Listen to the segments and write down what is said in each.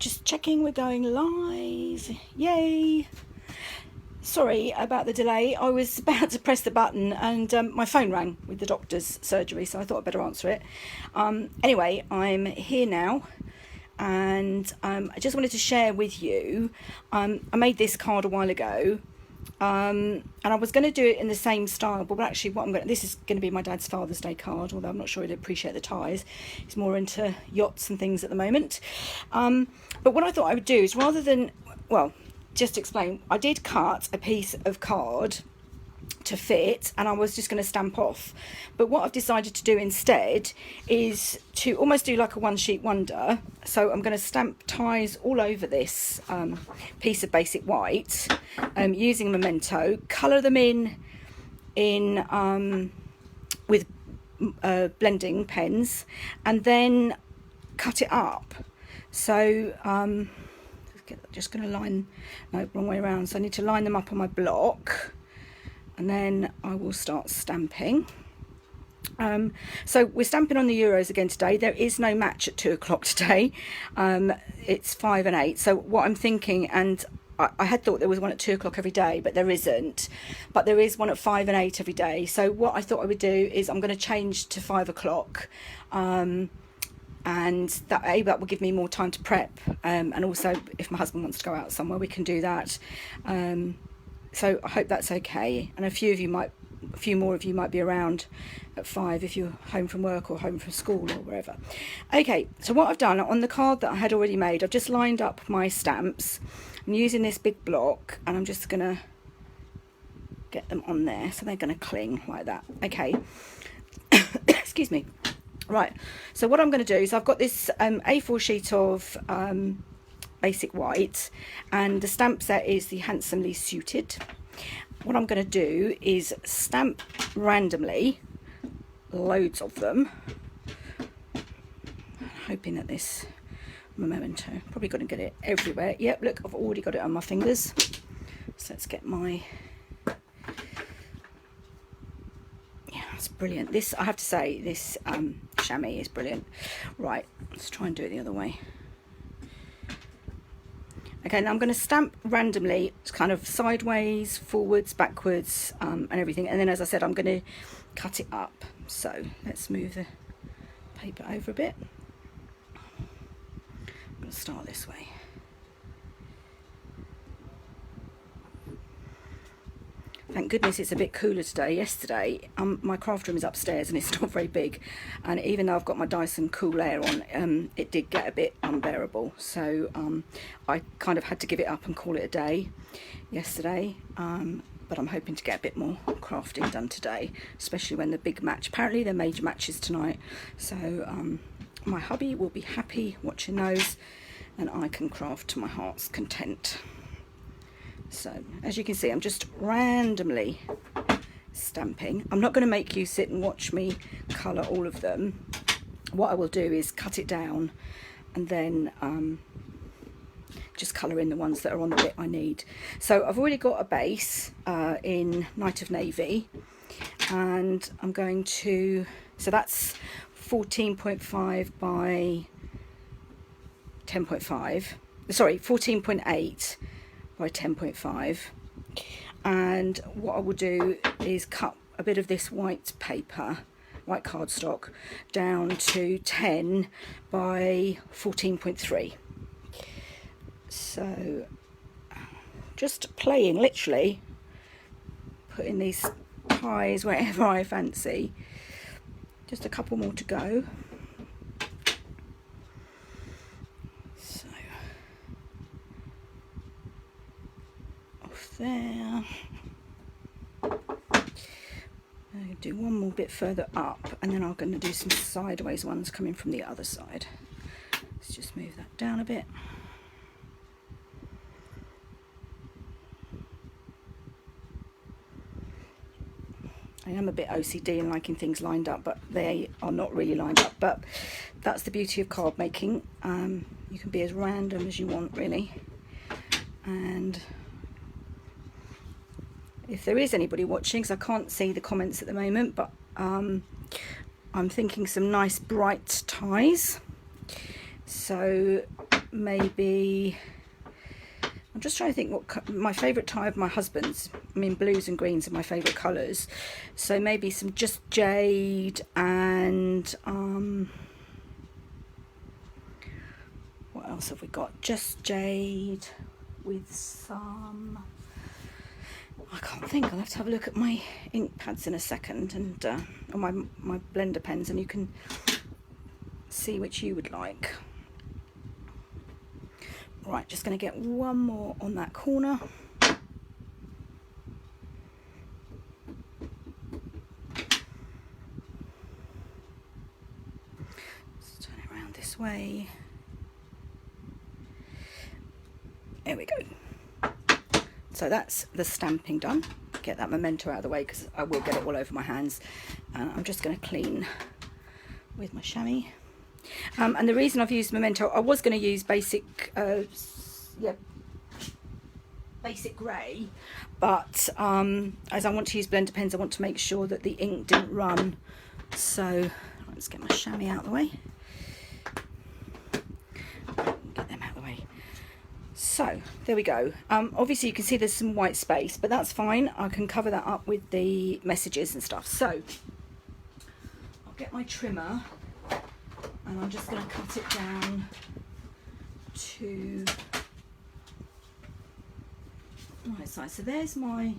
Just checking we're going live. Yay! Sorry about the delay. I was about to press the button and my phone rang with the doctor's surgery, so I thought I'd better answer it. Anyway, I'm here now, and I just wanted to share with you. I made this card a while ago, and I was going to do it in the same style, but actually this is going to be my dad's Father's Day card, although I'm not sure he'd appreciate the ties. He's more into yachts and things at the moment. But what I thought I would do is, rather than, just to explain, I did cut a piece of card to fit, and I was just going to stamp off. But what I've decided to do instead is to almost do like a one sheet wonder. So I'm going to stamp ties all over this piece of basic white, using Memento, colour them in with blending pens, and then cut it up. So just going to line, no, wrong way around. So I need to line them up on my block, and then I will start stamping. So we're stamping on the Euros again today. There is no match at 2 o'clock today. It's 5 and 8. So what I'm thinking, and I had thought there was one at 2 o'clock every day, but there isn't. But there is one at 5 and 8 every day. So what I thought I would do is I'm going to change to 5 o'clock. And that will give me more time to prep. And also, if my husband wants to go out somewhere, we can do that. So I hope that's okay. And a few more of you might be around at 5 if you're home from work or home from school or wherever. Okay, so what I've done on the card that I had already made, I've just lined up my stamps. I'm using this big block, and I'm just gonna get them on there, so they're gonna cling like that. Okay. Excuse me. Right, so what I'm going to do is, I've got this A4 sheet of basic white, and the stamp set is the Handsomely Suited. What I'm going to do is stamp randomly, loads of them, hoping that this Memento, probably going to get it everywhere. Yep, look, I've already got it on my fingers. So let's get my... It's brilliant. This, I have to say, this chamois is brilliant. Right, let's try and do it the other way. Okay, now I'm going to stamp randomly, kind of sideways, forwards, backwards, and everything. And then, as I said, I'm going to cut it up. So let's move the paper over a bit. I'm going to start this way. Thank goodness it's a bit cooler today. Yesterday, my craft room is upstairs and it's not very big. And even though I've got my Dyson Cool Air on, it did get a bit unbearable. So I kind of had to give it up and call it a day yesterday. But I'm hoping to get a bit more crafting done today, especially when the big match. Apparently they're major matches tonight. So my hubby will be happy watching those, and I can craft to my heart's content. So, as you can see, I'm just randomly stamping. I'm not going to make you sit and watch me colour all of them. What I will do is cut it down, and then just colour in the ones that are on the bit I need. So I've already got a base in Night of Navy, and I'm going to... So that's 14.5 by 10.5. Sorry, 14.8 by 10.5, and what I will do is cut a bit of this white paper, white cardstock, down to 10 by 14.3. So just playing, literally putting these ties wherever I fancy. Just a couple more to go. There. I'll do one more bit further up, and then I'm going to do some sideways ones coming from the other side. Let's just move that down a bit. I am a bit OCD and liking things lined up, but they are not really lined up. But that's the beauty of card making. You can be as random as you want, really. And if there is anybody watching, because I can't see the comments at the moment, but I'm thinking some nice bright ties. So maybe, I'm just trying to think what my favourite tie of my husband's, I mean blues and greens are my favourite colours, so maybe some just jade and what else have we got? Just jade with some, I can't think, I'll have to have a look at my ink pads in a second, and or my blender pens, and you can see which you would like. Right, just going to get one more on that corner. Let's turn it around this way. There we go. So that's the stamping done. Get that memento out of the way because I will get it all over my hands. And I'm just going to clean with my chamois. And the reason I've used memento, I was going to use basic grey, but as I want to use blender pens, I want to make sure that the ink didn't run. So let's get my chamois out of the way. Get them out of the way. So there we go. Obviously you can see there's some white space, but that's fine. I can cover that up with the messages and stuff. So I'll get my trimmer and I'm just going to cut it down to the right size. So there's my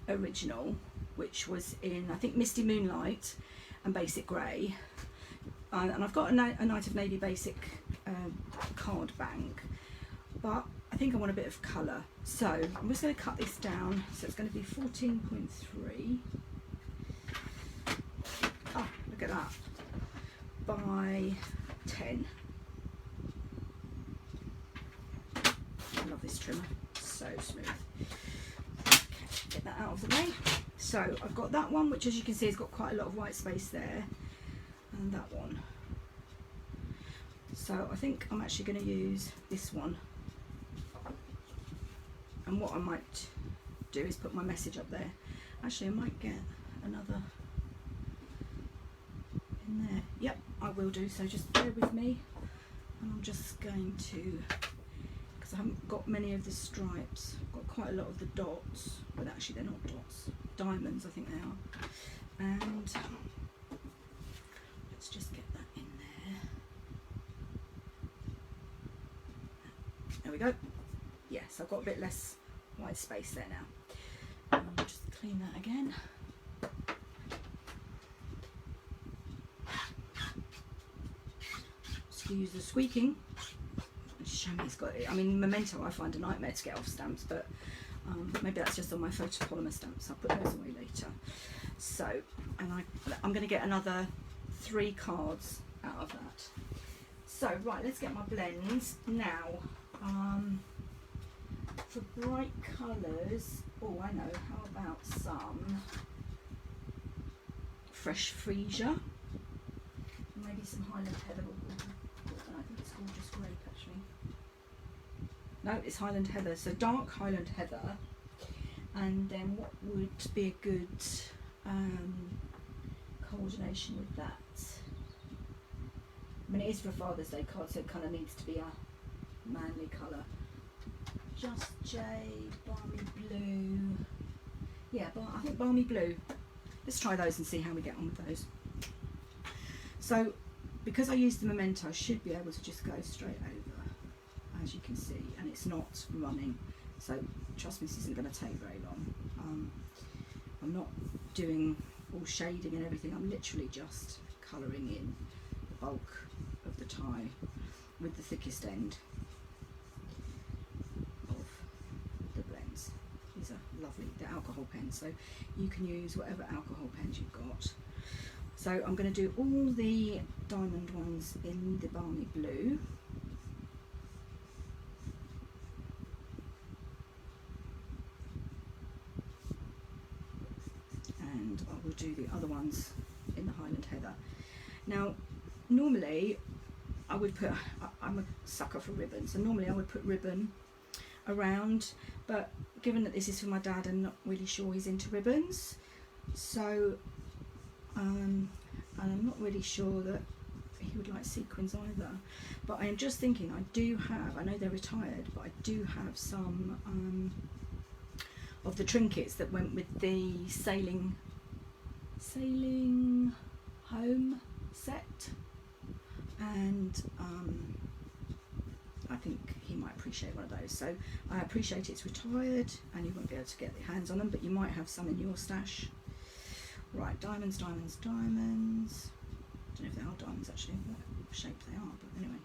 original, which was in, I think, Misty Moonlight and Basic Grey. And I've got a Night of Navy Basic card bank, but I think I want a bit of colour. So I'm just going to cut this down. So it's going to be 14.3. Oh, look at that. By 10. I love this trimmer, so smooth. Okay, get that out of the way. So I've got that one, which as you can see has got quite a lot of white space there, and that one. So I think I'm actually going to use this one, and what I might do is put my message up there. Actually, I might get another in there. Yep, I will do, so just bear with me. And I'm just going to, because I haven't got many of the stripes, I've got quite a lot of the dots, but actually they're not dots, diamonds I think they are. And let's just get that in there. There we go. Yes, I've got a bit less white space there now. I'll just clean that again. Use the squeaking. Chamois got it. I mean, memento I find a nightmare to get off stamps, but maybe that's just on my photopolymer stamps. I'll put those away later. So, and I'm going to get another 3 cards out of that. So right, let's get my blends now. For bright colours, oh I know, how about some fresh freesia, maybe some Highland Heather. I think it's gorgeous grape actually. No, it's Highland Heather, so dark Highland Heather. And then what would be a good coordination with that? I mean, it is for a Father's Day card, so it kind of needs to be a manly colour. Just Jade, Balmy Blue. Yeah, I think Balmy Blue. Let's try those and see how we get on with those. So, because I used the memento, I should be able to just go straight over, as you can see, and it's not running. So, trust me, this isn't going to take very long. I'm not doing all shading and everything. I'm literally just colouring in the bulk of the tie with the thickest end of the blends. These are lovely. They're alcohol pens, so you can use whatever alcohol pens you've got. So I'm going to do all the diamond ones in the Balmy Blue. And I will do the other ones in the Highland Heather. Now, normally I would put, I'm a sucker for ribbon, so normally I would put ribbon around, but given that this is for my dad, I'm not really sure he's into ribbons. So and I'm not really sure that he would like sequins either. But I am just thinking, I do have, I know they're retired, but I do have some of the trinkets that went with the sailing home set, and I think he might appreciate one of those. So I appreciate it's retired and you won't be able to get your hands on them, but you might have some in your stash. Right, diamonds, diamonds, diamonds. I don't know if they are diamonds actually, what shape they are, but anyway.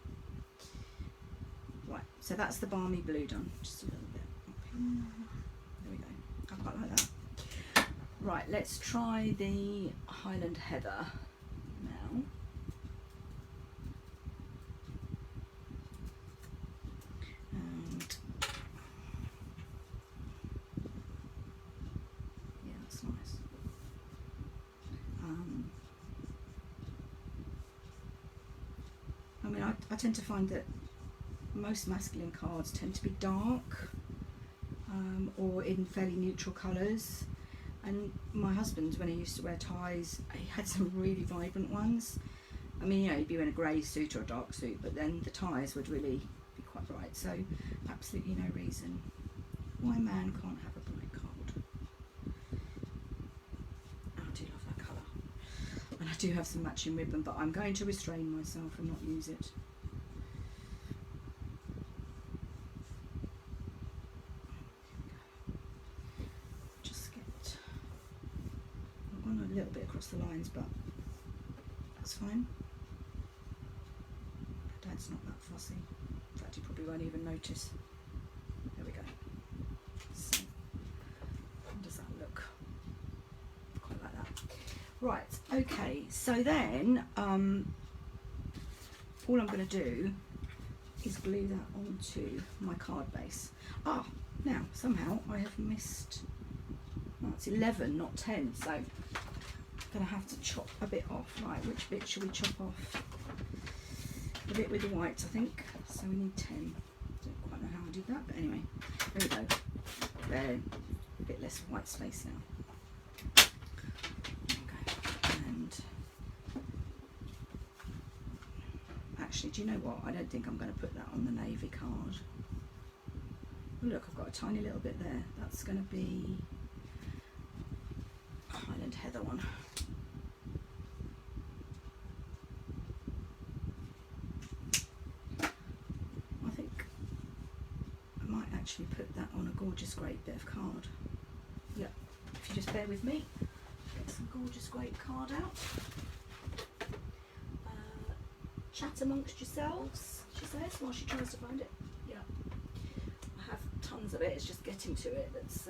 Right, so that's the balmy blue done. Just a little bit up here. There we go. I quite like that. Right, let's try the Highland Heather now. And yeah, that's nice. I mean, I tend to find that most masculine cards tend to be dark or in fairly neutral colours. And my husband, when he used to wear ties, he had some really vibrant ones. I mean, you know, he'd be in a grey suit or a dark suit, but then the ties would really be quite bright. So absolutely no reason why man can't have a bright card. Oh, I do love that colour. And I do have some matching ribbon, but I'm going to restrain myself and not use it. A little bit across the lines, but that's fine. Dad's not that fussy. In fact, he probably won't even notice. There we go. So, how does that look? Quite like that. Right, okay, so then all I'm going to do is glue that onto my card base. Ah, now somehow I have missed, well, it's 11, not 10, so going to have to chop a bit off. Right, which bit should we chop off? The bit with the white, I think. So we need 10. Don't quite know how I did that, but anyway, there we go. There, a bit less white space now. Okay, and actually, do you know what? I don't think I'm going to put that on the navy card. Oh, look, I've got a tiny little bit there. That's going to be Highland Heather one. I think I might actually put that on a gorgeous great bit of card. Yep, if you just bear with me, get some gorgeous great card out. Chat amongst yourselves, she says, while she tries to find it. Yeah, I have tons of it, it's just getting to it that's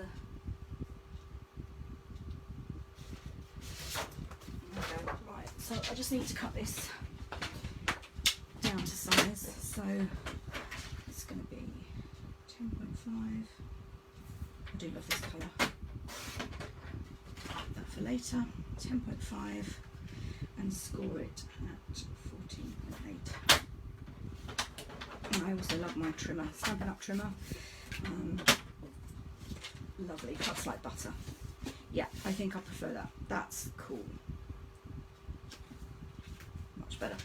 okay, right, so I just need to cut this down to size, so it's going to be 10.5. I do love this colour. That for later. 10.5 and score it at 14.8. And I also love my trimmer, Stampin Up trimmer. Lovely, cuts like butter. Yeah, I think I prefer that. That's cool. Much better.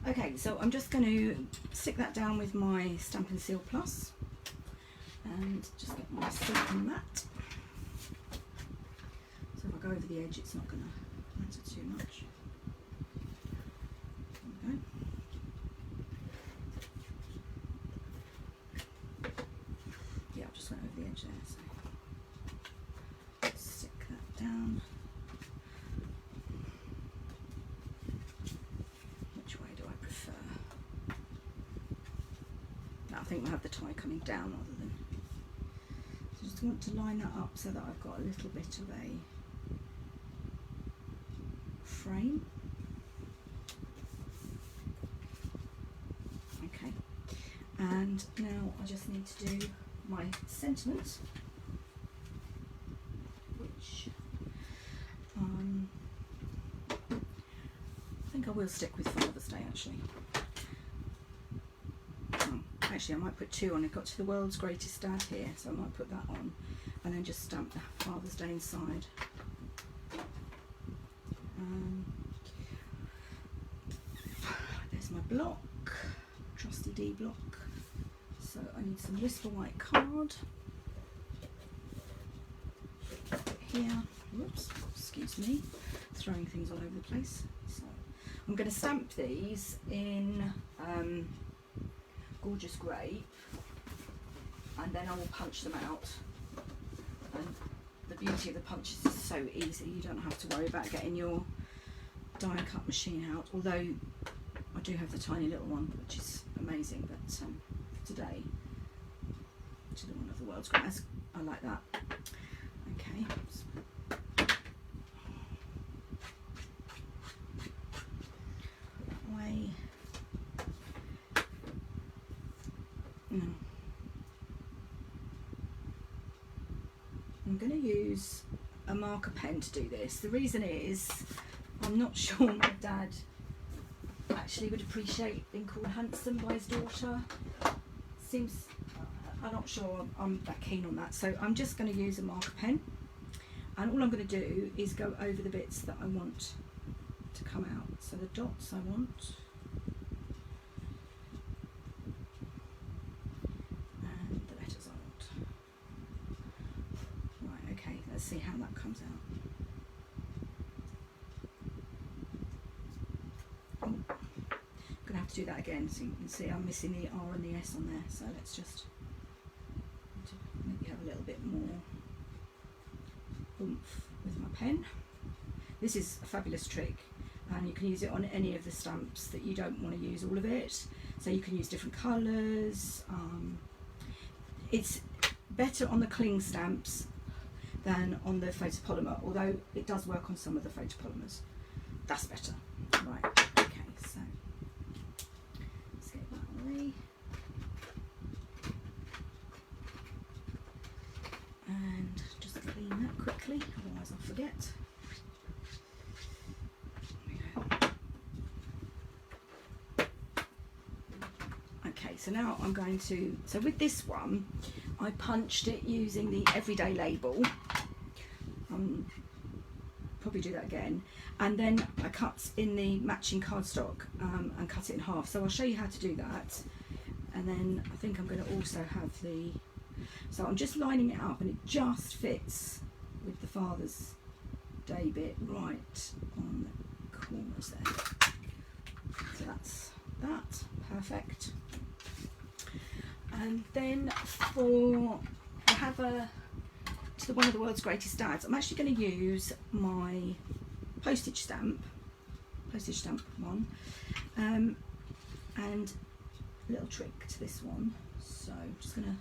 Okay, so I'm just going to stick that down with my Stampin' Seal Plus and just get my silken mat. So if I go over the edge, it's not going to matter too much. There we go. Yeah, I just went over the edge there. So stick that down. Which way do I prefer? No, I think we'll have the tie coming down rather than. So just want to line that up so that I've got a little bit of a frame. Okay, and now I just need to do my sentiment, which I think I will stick with Father's Day actually. Actually, I might put two on. I've got to the world's greatest dad here, so I might put that on and then just stamp the Father's Day inside. LED block. So I need some Whisper White card here. Whoops, excuse me, throwing things all over the place. So I'm going to stamp these in Gorgeous Grape, and then I will punch them out. And the beauty of the punches is so easy, you don't have to worry about getting your die cut machine out, although I do have the tiny little one, which is amazing, but today, to the one of the world's greatest, I like that. Okay. Away. No. I'm going to use a marker pen to do this. The reason is I'm not sure my dad actually would appreciate being called handsome by his daughter. Seems, I'm not sure I'm that keen on that, so I'm just going to use a marker pen, and all I'm going to do is go over the bits that I want to come out. So the dots I want, and the letters I want. Right, okay, let's see how that comes out. I'm going to have to do that again, so you can see I'm missing the R and the S on there, so let's just maybe have a little bit more oomph with my pen. This is a fabulous trick, and you can use it on any of the stamps that you don't want to use all of it, so you can use different colours. It's better on the cling stamps than on the photopolymer, although it does work on some of the photopolymers. That's better. Right, okay, so let's get that away. And just clean that quickly, otherwise I'll forget. Okay, so now I'm going to, so with this one, I punched it using the everyday label. Probably do that again, and then I cut in the matching cardstock and cut it in half. So I'll show you how to do that, and then I think I'm going to also have the, so I'm just lining it up, and it just fits with the Father's Day bit right on the corners there. So that's that, perfect. And then I have to the one of the world's greatest dads, I'm actually going to use my postage stamp one, and a little trick to this one. So I'm just going to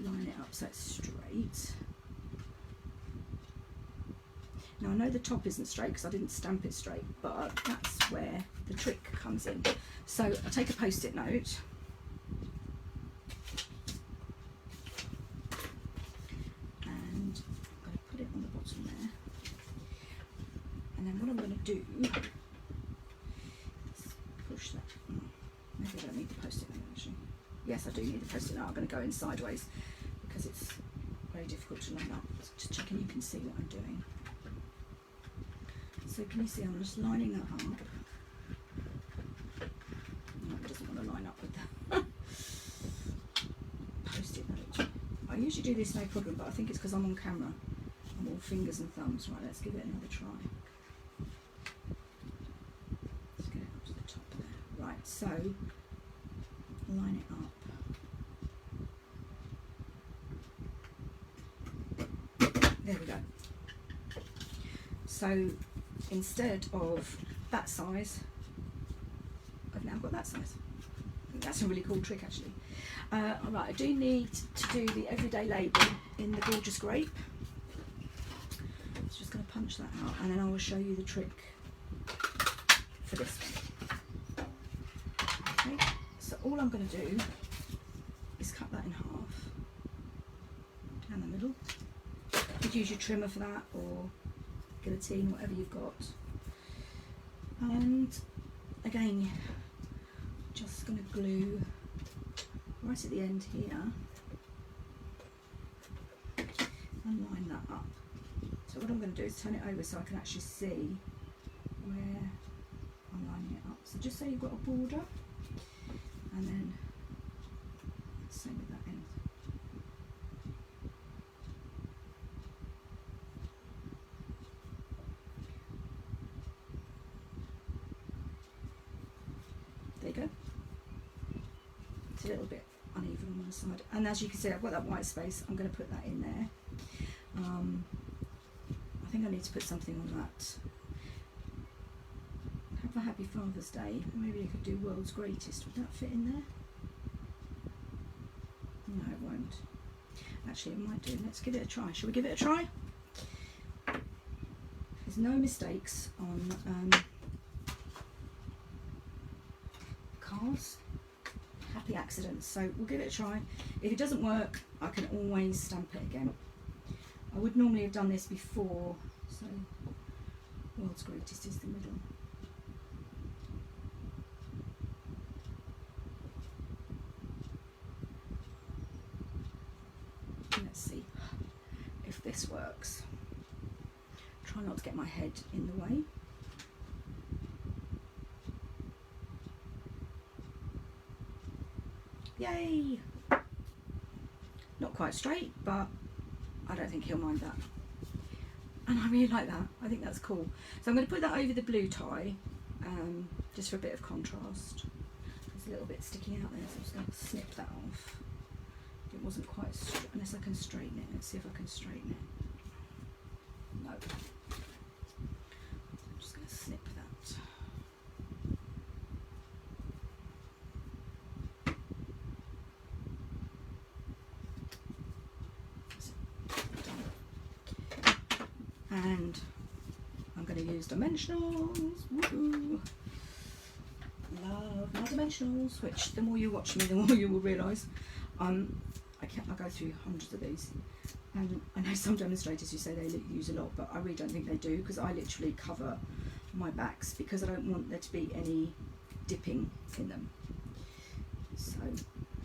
line it up so it's straight. Now I know the top isn't straight because I didn't stamp it straight, but that's where the trick comes in. So I take a post-it note, and I'm going to put it on the bottom there, and then what I'm going to do is push that. Maybe I don't need the post-it note actually. Yes, I do need the post-it note. I'm going to go in sideways because it's very difficult to line up. Just checking you can see what I'm doing. So can you see I'm just lining that up? No, it doesn't want to line up with that. Post-it note. I usually do this no problem, but I think it's because I'm on camera. I'm all fingers and thumbs. Right, let's give it another try. Let's get it up to the top there. Right, so line it up. There we go. So instead of that size, I've now got that size. That's a really cool trick actually. Alright, I do need to do the everyday label in the Gorgeous Grape. I'm just going to punch that out, and then I will show you the trick for this one. Okay, so all I'm going to do is cut that in half down the middle. You could use your trimmer for that, or guillotine, whatever you've got. And again, just going to glue right at the end here and line that up. So what I'm going to do is turn it over so I can actually see where I'm lining it up. So just so you've got a border, and then little bit uneven on one side. And as you can see, I've got that white space. I'm going to put that in there. I think I need to put something on that. Have a happy Father's Day. Maybe I could do World's Greatest. Would that fit in there? No, it won't. Actually, it might do. Let's give it a try. Shall we give it a try? There's no mistakes on cards. Happy accidents. So we'll give it a try. If it doesn't work, I can always stamp it again. I would normally have done this before. So World's Greatest is the middle. Let's see if this works. Try not to get my head in the way. Yay! Not quite straight, but I don't think he'll mind that. And I really like that. I think that's cool. So I'm going to put that over the blue tie, just for a bit of contrast. There's a little bit sticking out there, so I'm just going to snip that off. It wasn't quite straight, unless I can straighten it. Let's see if I can straighten it. No. I'm just going to snip that. And I'm going to use dimensionals. Woohoo! Love my dimensionals, which the more you watch me, the more you will realise. I go through hundreds of these, and I know some demonstrators who say they use a lot, but I really don't think they do, because I literally cover my backs because I don't want there to be any dipping in them. So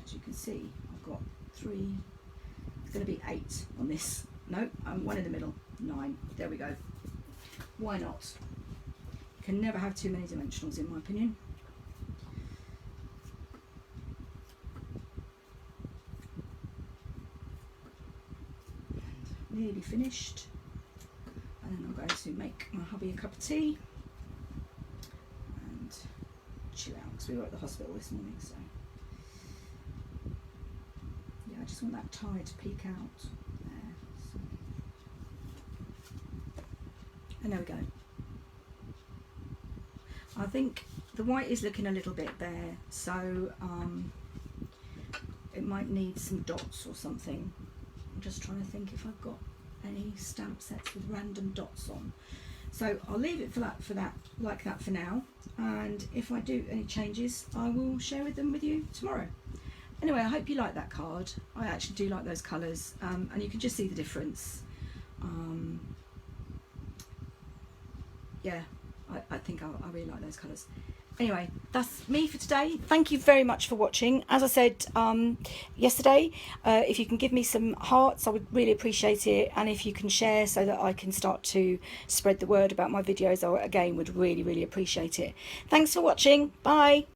as you can see, I've got 3, it's going to be 8 on this. No, I'm 1 in the middle, 9. There we go. Why not? You can never have too many dimensionals, in my opinion. Nearly finished, and then I'm going to make my hubby a cup of tea and chill out, because we were at the hospital this morning. So yeah, I just want that tie to peek out there. So. And there we go. I think the white is looking a little bit bare, so it might need some dots or something. I'm just trying to think if I've got any stamp sets with random dots on. So I'll leave it like that for now, and if I do any changes, I will share them with you tomorrow. Anyway, I hope you like that card. I actually do like those colours, and you can just see the difference. Yeah, I think I really like those colours. Anyway, that's me for today. Thank you very much for watching. As I said yesterday, if you can give me some hearts, I would really appreciate it. And if you can share so that I can start to spread the word about my videos, I again would really, really appreciate it. Thanks for watching. Bye.